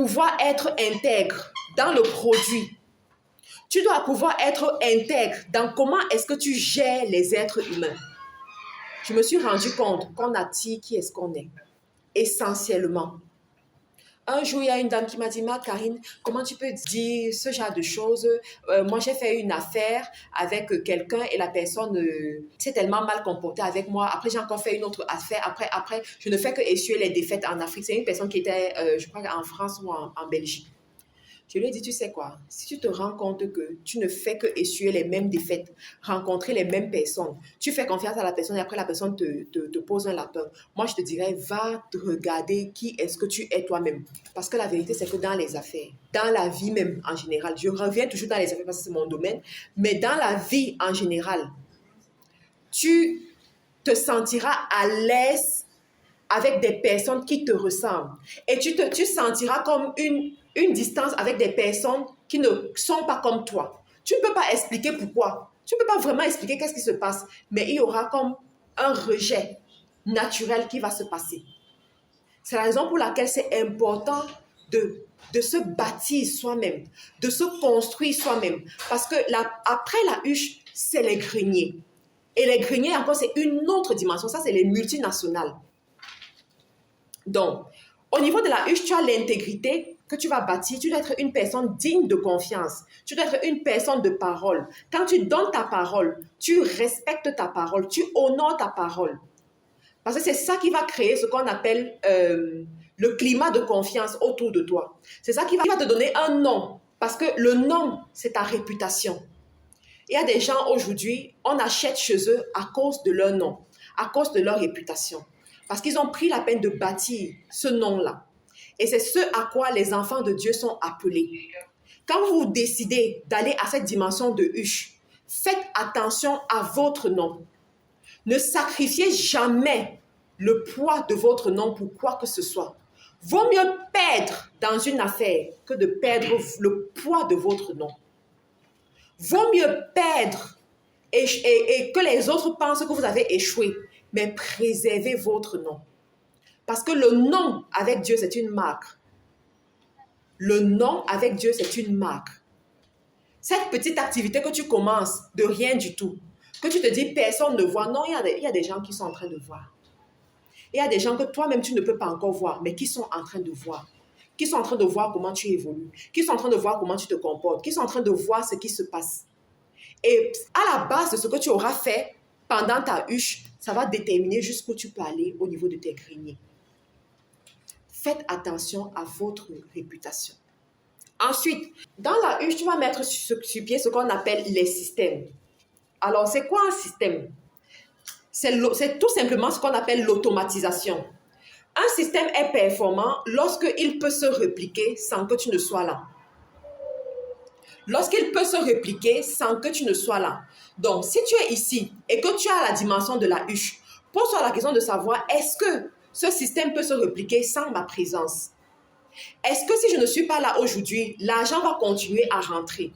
pouvoir être intègre dans le produit. Tu dois pouvoir être intègre dans comment est-ce que tu gères les êtres humains. Je me suis rendu compte qu'on attire qui est-ce qu'on est, essentiellement. Un jour, il y a une dame qui m'a dit, Ma Karine, comment tu peux dire ce genre de choses? Moi, j'ai fait une affaire avec quelqu'un et la personne s'est tellement mal comportée avec moi. Après, j'ai encore fait une autre affaire. Après, je ne fais que essuyer les défaites en Afrique. C'est une personne qui était, je crois, en France ou en Belgique. Je lui ai dit, tu sais quoi, si tu te rends compte que tu ne fais que essuyer les mêmes défaites, rencontrer les mêmes personnes, tu fais confiance à la personne et après la personne te pose un lapin, moi je te dirais, va te regarder qui est-ce que tu es toi-même. Parce que la vérité, c'est que dans les affaires, dans la vie même en général, je reviens toujours dans les affaires parce que c'est mon domaine, mais dans la vie en général, tu te sentiras à l'aise avec des personnes qui te ressemblent. Et tu sentiras comme une distance avec des personnes qui ne sont pas comme toi. Tu ne peux pas expliquer pourquoi. Tu ne peux pas vraiment expliquer qu'est-ce qui se passe. Mais il y aura comme un rejet naturel qui va se passer. C'est la raison pour laquelle c'est important de se bâtir soi-même, de se construire soi-même. Parce que après la huche, c'est les greniers. Et les greniers, encore, c'est une autre dimension. Ça, c'est les multinationales. Donc, au niveau de la huche, tu as l'intégrité que tu vas bâtir. Tu dois être une personne digne de confiance. Tu dois être une personne de parole. Quand tu donnes ta parole, tu respectes ta parole, tu honores ta parole. Parce que c'est ça qui va créer ce qu'on appelle le climat de confiance autour de toi. C'est ça qui va te donner un nom. Parce que le nom, c'est ta réputation. Il y a des gens aujourd'hui, on achète chez eux à cause de leur nom, à cause de leur réputation. Parce qu'ils ont pris la peine de bâtir ce nom-là. Et c'est ce à quoi les enfants de Dieu sont appelés. Quand vous décidez d'aller à cette dimension de huche, faites attention à votre nom. Ne sacrifiez jamais le poids de votre nom pour quoi que ce soit. Vaut mieux perdre dans une affaire que de perdre le poids de votre nom. Vaut mieux perdre et que les autres pensent que vous avez échoué, mais préservez votre nom. Parce que le nom avec Dieu, c'est une marque. Le nom avec Dieu, c'est une marque. Cette petite activité que tu commences de rien du tout, que tu te dis personne ne voit, non, il y a des gens qui sont en train de voir. Il y a des gens que toi-même tu ne peux pas encore voir, mais qui sont en train de voir. Qui sont en train de voir comment tu évolues. Qui sont en train de voir comment tu te comportes. Qui sont en train de voir ce qui se passe. Et à la base de ce que tu auras fait pendant ta huche, ça va déterminer jusqu'où tu peux aller au niveau de tes greniers. Faites attention à votre réputation. Ensuite, dans la huche, tu vas mettre sur pied ce qu'on appelle les systèmes. Alors, c'est quoi un système? C'est tout simplement ce qu'on appelle l'automatisation. Un système est performant lorsqu'il peut se répliquer sans que tu ne sois là. Lorsqu'il peut se répliquer sans que tu ne sois là. Donc, si tu es ici et que tu as la dimension de la huche, pose-toi la question de savoir, est-ce que ce système peut se répliquer sans ma présence? Est-ce que si je ne suis pas là aujourd'hui, l'argent va continuer à rentrer?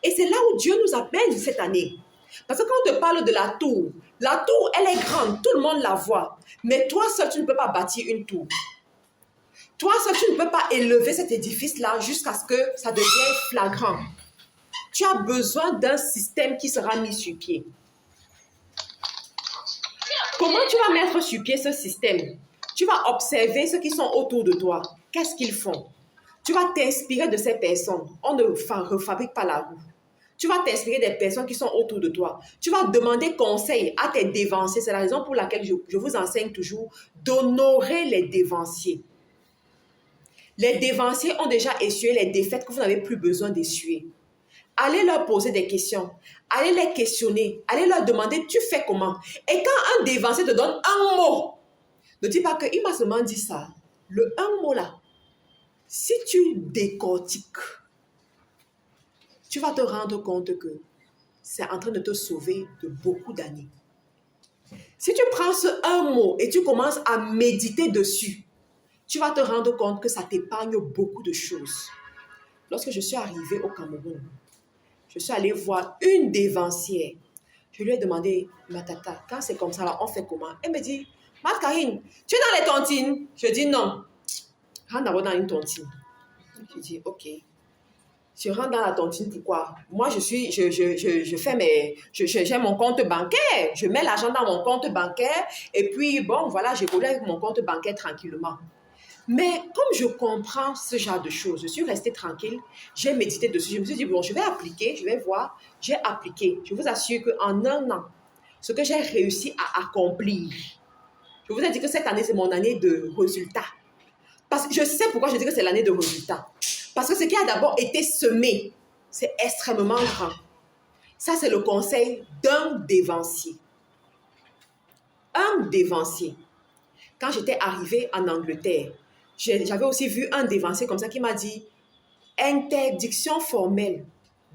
Et c'est là où Dieu nous appelle cette année. Parce que quand on te parle de la tour, elle est grande, tout le monde la voit. Mais toi seul, tu ne peux pas bâtir une tour. Toi seul, tu ne peux pas élever cet édifice-là jusqu'à ce que ça devienne flagrant. Tu as besoin d'un système qui sera mis sur pied. Comment tu vas mettre sur pied ce système? Tu vas observer ceux qui sont autour de toi. Qu'est-ce qu'ils font? Tu vas t'inspirer de ces personnes. On ne refabrique pas la roue. Tu vas t'inspirer des personnes qui sont autour de toi. Tu vas demander conseil à tes dévanciers. C'est la raison pour laquelle je vous enseigne toujours d'honorer les dévanciers. Les dévanciers ont déjà essuyé les défaites que vous n'avez plus besoin d'essuyer. Allez leur poser des questions. Allez les questionner. Allez leur demander, tu fais comment? Et quand un dévancier te donne un mot, ne dis pas qu'il m'a seulement dit ça. Le un mot là, si tu décortiques, tu vas te rendre compte que c'est en train de te sauver de beaucoup d'années. Si tu prends ce un mot et tu commences à méditer dessus, tu vas te rendre compte que ça t'épargne beaucoup de choses. Lorsque je suis arrivée au Cameroun, je suis allée voir une dévancière. Je lui ai demandé, ma tata, quand c'est comme ça, là, on fait comment? Elle me dit, Ma Karine, tu es dans les tontines? Je dis non. Rentre d'abord dans une tontine. Je dis, ok. Je rentre dans la tontine, pourquoi? Moi, j'ai mon compte bancaire. Je mets l'argent dans mon compte bancaire. Et puis, bon, voilà, j'évolue avec mon compte bancaire tranquillement. Mais comme je comprends ce genre de choses, je suis restée tranquille, j'ai médité dessus, je me suis dit, bon, je vais appliquer, je vais voir, j'ai appliqué. Je vous assure qu'en un an, ce que j'ai réussi à accomplir, je vous ai dit que cette année, c'est mon année de résultats. Parce que je sais pourquoi je dis que c'est l'année de résultats. Parce que ce qui a d'abord été semé, c'est extrêmement grand. Ça, c'est le conseil d'un dévancier. Un dévancier. Quand j'étais arrivée en Angleterre, j'avais aussi vu un dévancier comme ça qui m'a dit « Interdiction formelle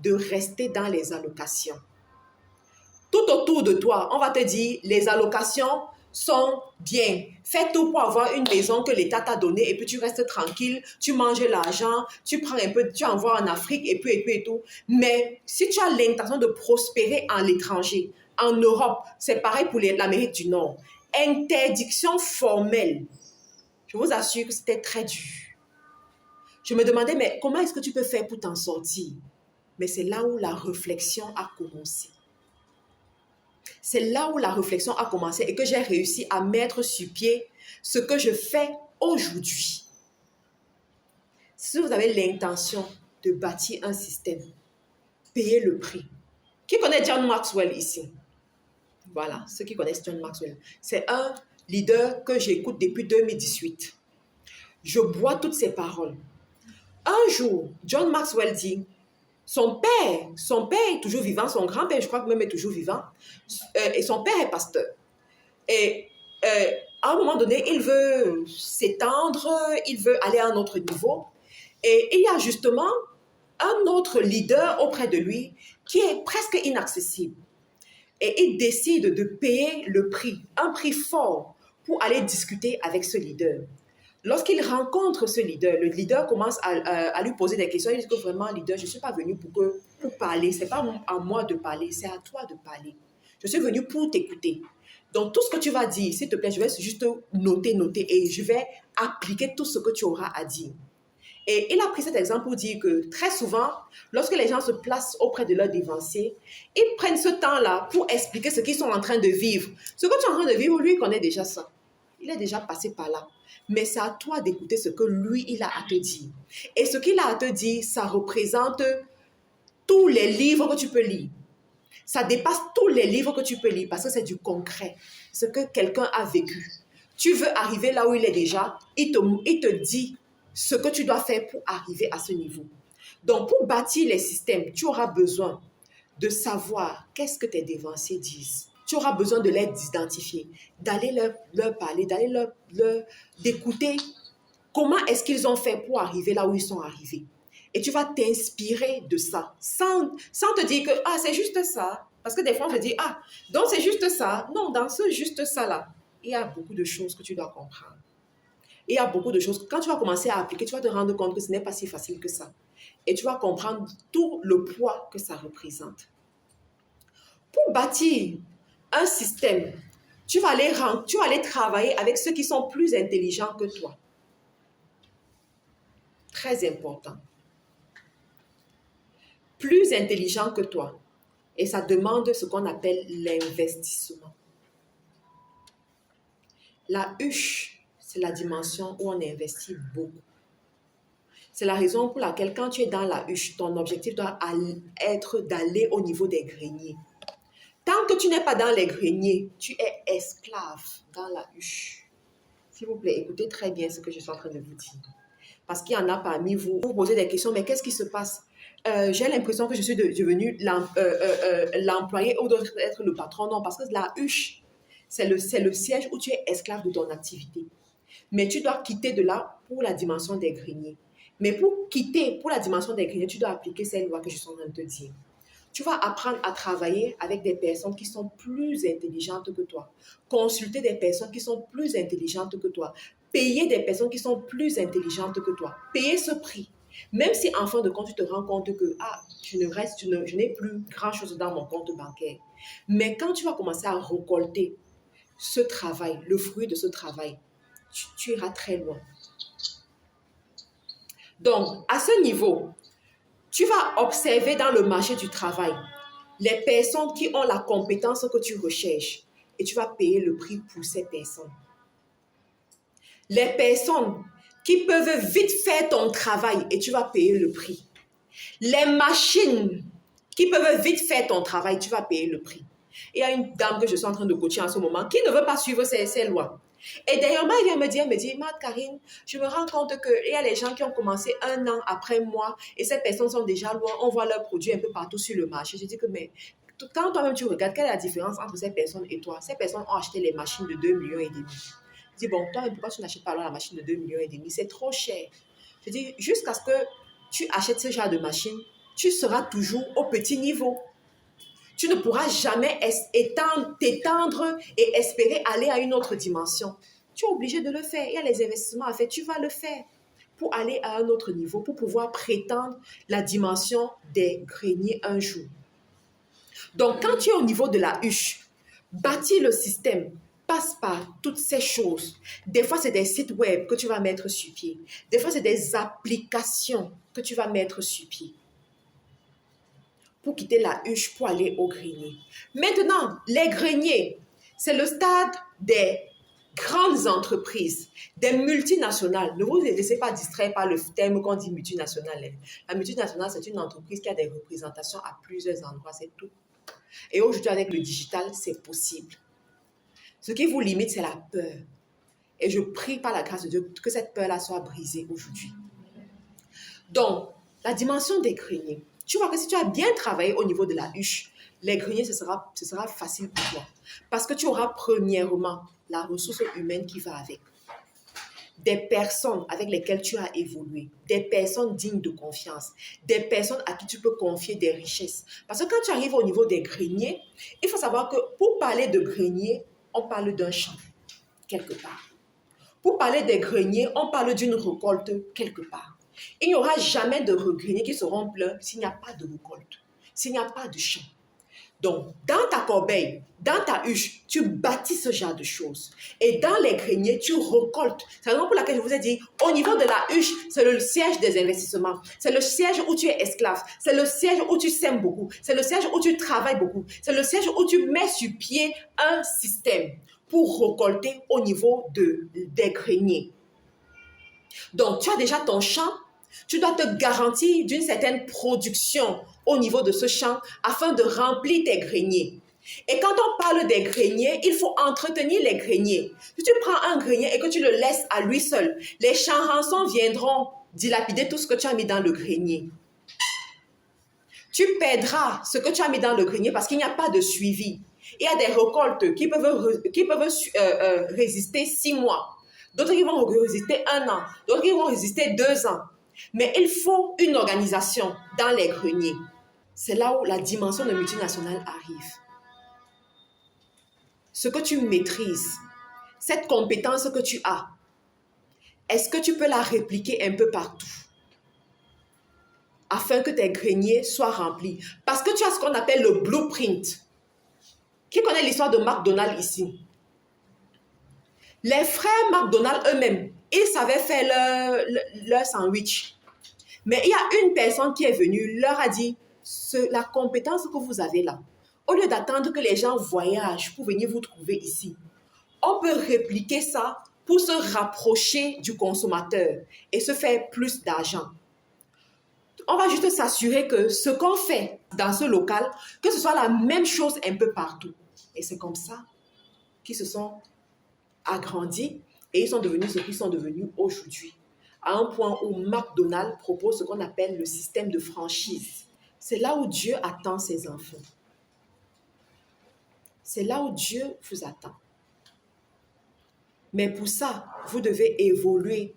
de rester dans les allocations. » Tout autour de toi, on va te dire « Les allocations sont bien. Fais tout pour avoir une maison que l'État t'a donnée et puis tu restes tranquille, tu manges l'argent, tu prends un peu, tu envoies en Afrique et puis et tout. Mais si tu as l'intention de prospérer en l'étranger, en Europe, c'est pareil pour l'Amérique du Nord. Interdiction formelle. » Je vous assure que c'était très dur. Je me demandais, mais comment est-ce que tu peux faire pour t'en sortir? Mais c'est là où la réflexion a commencé. C'est là où la réflexion a commencé et que j'ai réussi à mettre sur pied ce que je fais aujourd'hui. Si vous avez l'intention de bâtir un système, payez le prix. Qui connaît John Maxwell ici? Voilà, ceux qui connaissent John Maxwell. C'est un leader que j'écoute depuis 2018. Je bois toutes ses paroles. Un jour, John Maxwell dit, son père est toujours vivant, son grand-père, je crois que même est toujours vivant, et son père est pasteur. Et à un moment donné, il veut s'étendre, il veut aller à un autre niveau. Et il y a justement un autre leader auprès de lui qui est presque inaccessible. Et il décide de payer le prix, un prix fort, pour aller discuter avec ce leader. Lorsqu'il rencontre ce leader, le leader commence à lui poser des questions. Il dit que vraiment, leader, je ne suis pas venu pour parler. Ce n'est pas à moi de parler, c'est à toi de parler. Je suis venu pour t'écouter. Donc, tout ce que tu vas dire, s'il te plaît, je vais juste noter et je vais appliquer tout ce que tu auras à dire. Et il a pris cet exemple pour dire que très souvent, lorsque les gens se placent auprès de leur dévancier, ils prennent ce temps-là pour expliquer ce qu'ils sont en train de vivre. Ce que tu es en train de vivre, lui, il connaît déjà ça. Il est déjà passé par là. Mais c'est à toi d'écouter ce que lui, il a à te dire. Et ce qu'il a à te dire, ça représente tous les livres que tu peux lire. Ça dépasse tous les livres que tu peux lire parce que c'est du concret. Ce que quelqu'un a vécu. Tu veux arriver là où il est déjà, il te dit ce que tu dois faire pour arriver à ce niveau. Donc, pour bâtir les systèmes, tu auras besoin de savoir qu'est-ce que tes dévanciers disent. Tu auras besoin de les identifier, d'aller leur parler, d'aller d'écouter comment est-ce qu'ils ont fait pour arriver là où ils sont arrivés. Et tu vas t'inspirer de ça, sans te dire que ah, c'est juste ça. Parce que des fois, on se dit, ah, donc c'est juste ça. Non, dans ce juste ça-là, il y a beaucoup de choses que tu dois comprendre. Il y a beaucoup de choses. Quand tu vas commencer à appliquer, tu vas te rendre compte que ce n'est pas si facile que ça. Et tu vas comprendre tout le poids que ça représente. Pour bâtir un système, tu vas aller travailler avec ceux qui sont plus intelligents que toi. Très important. Plus intelligents que toi. Et ça demande ce qu'on appelle l'investissement. La huche, c'est la dimension où on investit beaucoup. C'est la raison pour laquelle quand tu es dans la huche, ton objectif doit être d'aller au niveau des greniers. Tant que tu n'es pas dans les greniers, tu es esclave dans la huche. S'il vous plaît, écoutez très bien ce que je suis en train de vous dire. Parce qu'il y en a parmi vous, vous posez des questions, mais qu'est-ce qui se passe? J'ai l'impression que je suis devenu l'employé ou d'autres être le patron. Non, parce que la huche, c'est le siège où tu es esclave de ton activité. Mais tu dois quitter de là pour la dimension des greniers. Mais pour quitter pour la dimension des greniers, tu dois appliquer ces lois que je suis en train de te dire. Tu vas apprendre à travailler avec des personnes qui sont plus intelligentes que toi. Consulter des personnes qui sont plus intelligentes que toi. Payer des personnes qui sont plus intelligentes que toi. Payer ce prix. Même si en fin de compte, tu te rends compte que je n'ai plus grand-chose dans mon compte bancaire. Mais quand tu vas commencer à récolter ce travail, le fruit de ce travail, tu iras très loin. Donc, à ce niveau, tu vas observer dans le marché du travail les personnes qui ont la compétence que tu recherches et tu vas payer le prix pour ces personnes. Les personnes qui peuvent vite faire ton travail et tu vas payer le prix. Les machines qui peuvent vite faire ton travail, tu vas payer le prix. Il y a une dame que je suis en train de coacher en ce moment qui ne veut pas suivre ces lois. Et dernièrement, elle vient me dire, Marthe Karine, je me rends compte qu'il y a les gens qui ont commencé 1 an après moi et ces personnes sont déjà loin, on voit leurs produits un peu partout sur le marché. Je dis que, mais quand toi-même tu regardes, quelle est la différence entre ces personnes et toi? Ces personnes ont acheté les machines de 2,5 millions. Je dis, bon, toi, pourquoi tu n'achètes pas alors la machine de 2,5 millions? C'est trop cher. Je dis, jusqu'à ce que tu achètes ce genre de machine, tu seras toujours au petit niveau. Tu ne pourras jamais t'étendre et espérer aller à une autre dimension. Tu es obligé de le faire. Il y a les investissements à faire. Tu vas le faire pour aller à un autre niveau, pour pouvoir prétendre la dimension des greniers un jour. Donc, quand tu es au niveau de la huche, bâtir le système passe par toutes ces choses. Des fois, c'est des sites web que tu vas mettre sur pied. Des fois, c'est des applications que tu vas mettre sur pied pour quitter la huche pour aller au grenier. Maintenant, les greniers, c'est le stade des grandes entreprises, des multinationales. Ne vous laissez pas distraire par le terme qu'on dit multinationale. La multinationale, c'est une entreprise qui a des représentations à plusieurs endroits, c'est tout. Et aujourd'hui, avec le digital, c'est possible. Ce qui vous limite, c'est la peur. Et je prie par la grâce de Dieu que cette peur-là soit brisée aujourd'hui. Donc, la dimension des greniers. Tu vois que si tu as bien travaillé au niveau de la huche, les greniers, ce sera facile pour toi. Parce que tu auras premièrement la ressource humaine qui va avec. Des personnes avec lesquelles tu as évolué, des personnes dignes de confiance, des personnes à qui tu peux confier des richesses. Parce que quand tu arrives au niveau des greniers, il faut savoir que pour parler de grenier, on parle d'un champ, quelque part. Pour parler des greniers, on parle d'une récolte, quelque part. Il n'y aura jamais de greniers qui seront pleins s'il n'y a pas de récolte, s'il n'y a pas de champ. Donc, dans ta corbeille, dans ta huche, tu bâtis ce genre de choses. Et dans les greniers, tu récoltes. C'est la raison pour laquelle je vous ai dit, au niveau de la huche, c'est le siège des investissements. C'est le siège où tu es esclave. C'est le siège où tu sèmes beaucoup. C'est le siège où tu travailles beaucoup. C'est le siège où tu mets sur pied un système pour récolter au niveau des greniers. Donc, tu as déjà ton champ. Tu dois te garantir d'une certaine production au niveau de ce champ afin de remplir tes greniers. Et quand on parle des greniers, il faut entretenir les greniers. Si tu prends un grenier et que tu le laisses à lui seul, les charançons viendront dilapider tout ce que tu as mis dans le grenier. Tu perdras ce que tu as mis dans le grenier parce qu'il n'y a pas de suivi. Il y a des récoltes qui peuvent résister 6 mois. D'autres qui vont résister 1 an. D'autres qui vont résister 2 ans. Mais il faut une organisation dans les greniers. C'est là où la dimension de multinationale arrive. Ce que tu maîtrises, cette compétence que tu as, est-ce que tu peux la répliquer un peu partout afin que tes greniers soient remplis? Parce que tu as ce qu'on appelle le blueprint. Qui connaît l'histoire de McDonald's ici? Les frères McDonald's eux-mêmes, ils savaient faire leur sandwich. Mais il y a une personne qui est venue, leur a dit, la compétence que vous avez là, au lieu d'attendre que les gens voyagent pour venir vous trouver ici, on peut répliquer ça pour se rapprocher du consommateur et se faire plus d'argent. On va juste s'assurer que ce qu'on fait dans ce local, que ce soit la même chose un peu partout. Et c'est comme ça qu'ils se sont agrandis et ils sont devenus ce qu'ils sont devenus aujourd'hui. À un point où McDonald's propose ce qu'on appelle le système de franchise. C'est là où Dieu attend ses enfants. C'est là où Dieu vous attend. Mais pour ça, vous devez évoluer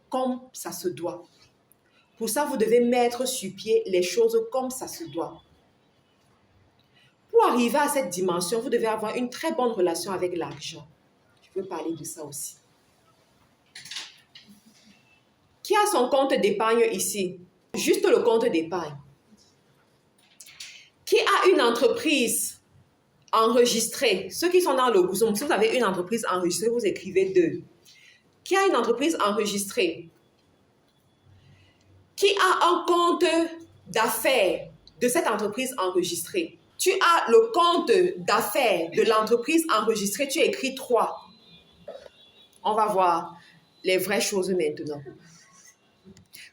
comme ça se doit. Pour ça, vous devez mettre sur pied les choses comme ça se doit. Pour arriver à cette dimension, vous devez avoir une très bonne relation avec l'argent. Je veux parler de ça aussi. Qui a son compte d'épargne ici? Juste le compte d'épargne. Qui a une entreprise enregistrée? Ceux qui sont dans le Zoom, si vous avez une entreprise enregistrée, vous écrivez 2. Qui a une entreprise enregistrée? qui a un compte d'affaires de cette entreprise enregistrée? Tu as le compte d'affaires de l'entreprise enregistrée, tu écris 3. On va voir les vraies choses maintenant.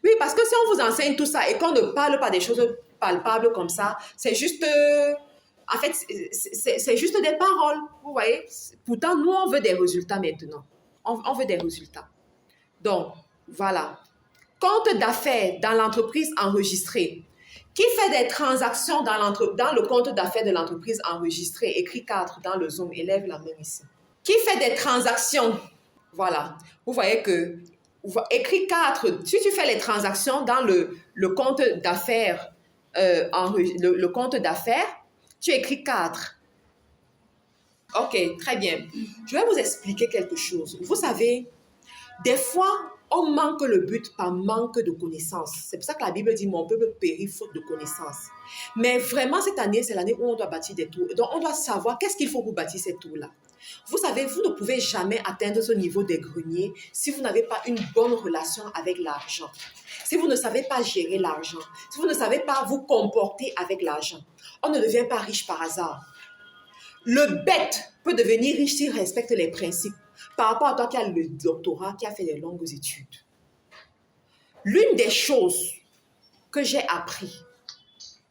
Oui, parce que si on vous enseigne tout ça et qu'on ne parle pas des choses palpables comme ça, c'est juste... en fait, c'est juste des paroles, vous voyez. Pourtant, nous, on veut des résultats maintenant. On veut des résultats. Donc, voilà. Compte d'affaires dans l'entreprise enregistrée. Qui fait des transactions dans le compte d'affaires de l'entreprise enregistrée? Écrit 4 dans le Zoom. Élève la main ici. Qui fait des transactions? Voilà. Vous voyez que écrit 4. Si tu fais les transactions dans le compte d'affaires, le compte d'affaires, tu écris 4. Ok, très bien. Je vais vous expliquer quelque chose. Vous savez, des fois, on manque le but par manque de connaissances. C'est pour ça que la Bible dit « Mon peuple périt faute de connaissances ». Mais vraiment, cette année, c'est l'année où on doit bâtir des tours. Donc, on doit savoir qu'est-ce qu'il faut pour bâtir ces tours-là. Vous savez, vous ne pouvez jamais atteindre ce niveau des greniers si vous n'avez pas une bonne relation avec l'argent. Si vous ne savez pas gérer l'argent, si vous ne savez pas vous comporter avec l'argent, on ne devient pas riche par hasard. Le bête peut devenir riche s'il respecte les principes. Par rapport à toi qui as le doctorat, qui a fait de longues études. L'une des choses que j'ai appris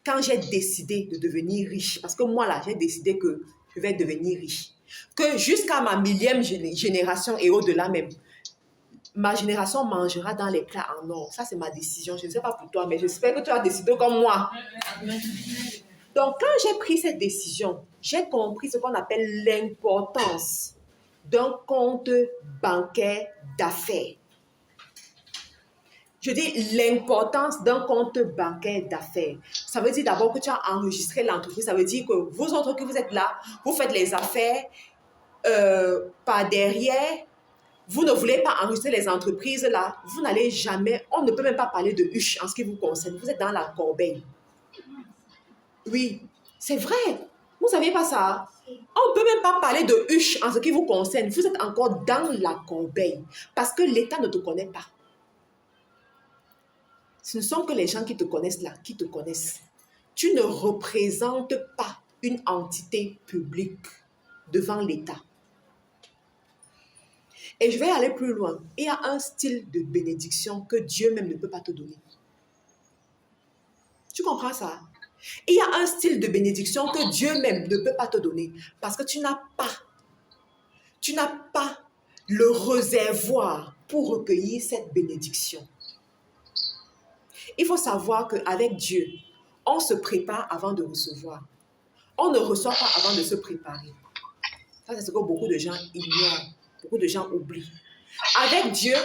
quand j'ai décidé de devenir riche, parce que moi là, j'ai décidé que je vais devenir riche, que jusqu'à ma 1000e génération et au-delà même, ma génération mangera dans les plats en or. Ça, c'est ma décision. Je ne sais pas pour toi, mais j'espère que tu as décidé comme moi. Donc, quand j'ai pris cette décision, j'ai compris ce qu'on appelle l'importance d'un compte bancaire d'affaires. Je dis l'importance d'un compte bancaire d'affaires. Ça veut dire d'abord que tu as enregistré l'entreprise. Ça veut dire que vous autres que vous êtes là, vous faites les affaires par derrière. Vous ne voulez pas enregistrer les entreprises là. Vous n'allez jamais, on ne peut même pas parler de huche en ce qui vous concerne. Vous êtes dans la corbeille. Oui, c'est vrai. Vous ne saviez pas ça? On ne peut même pas parler de huche en ce qui vous concerne. Vous êtes encore dans la corbeille parce que l'État ne te connaît pas. Ce ne sont que les gens qui te connaissent là, qui te connaissent. Tu ne représentes pas une entité publique devant l'État. Et je vais aller plus loin. Il y a un style de bénédiction que Dieu même ne peut pas te donner. Tu comprends ça? Il y a un style de bénédiction que Dieu même ne peut pas te donner parce que tu n'as pas le réservoir pour recueillir cette bénédiction. Il faut savoir qu'avec Dieu, on se prépare avant de recevoir. On ne reçoit pas avant de se préparer. Ça, c'est ce que beaucoup de gens ignorent, beaucoup de gens oublient. Avec Dieu,